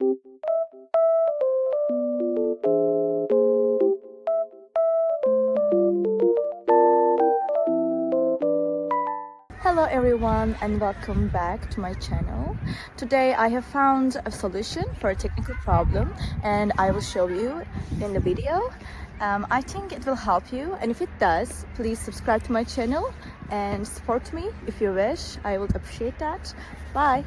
Hello everyone and welcome back to my channel. Today I have found a solution for a technical problem and I will show you in the video. I think it will help you, and if it does, please subscribe to my channel and support me if you wish. I would appreciate that. Bye!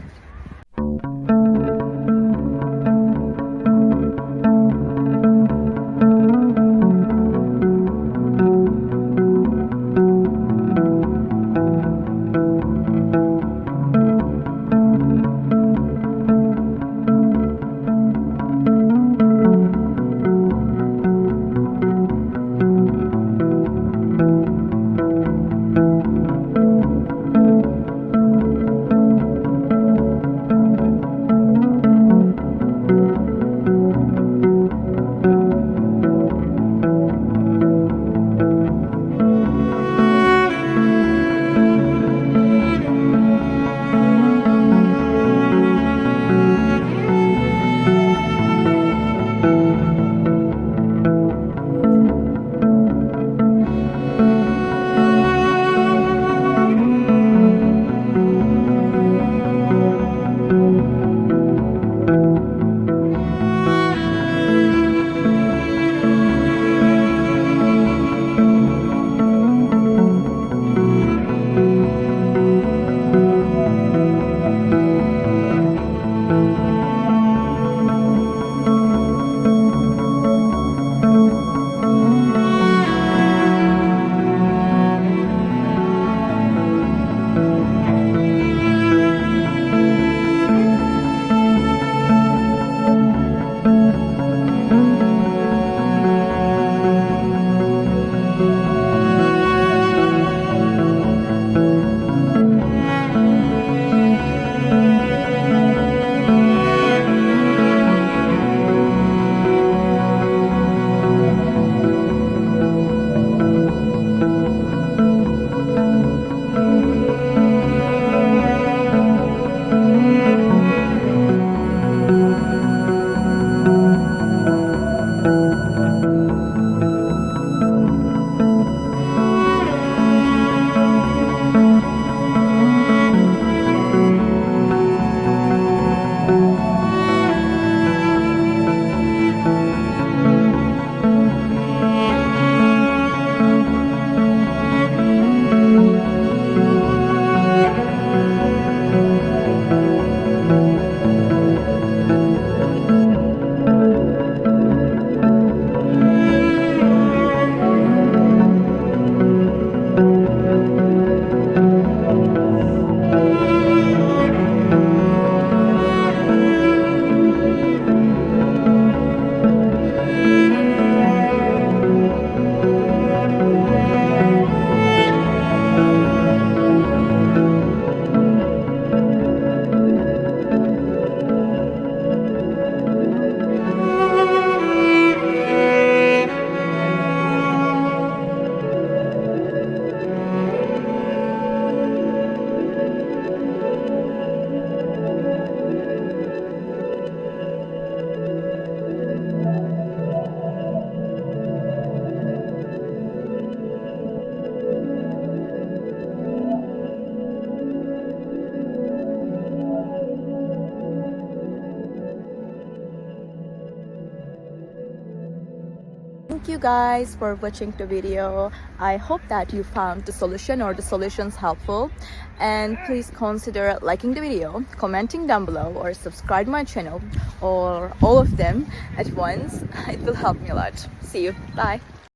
Thank you guys for watching the video. I hope that you found the solution or the solutions helpful, and please consider liking the video, commenting down below, or subscribe my channel, or all of them at once. It will help me a lot. See you. Bye.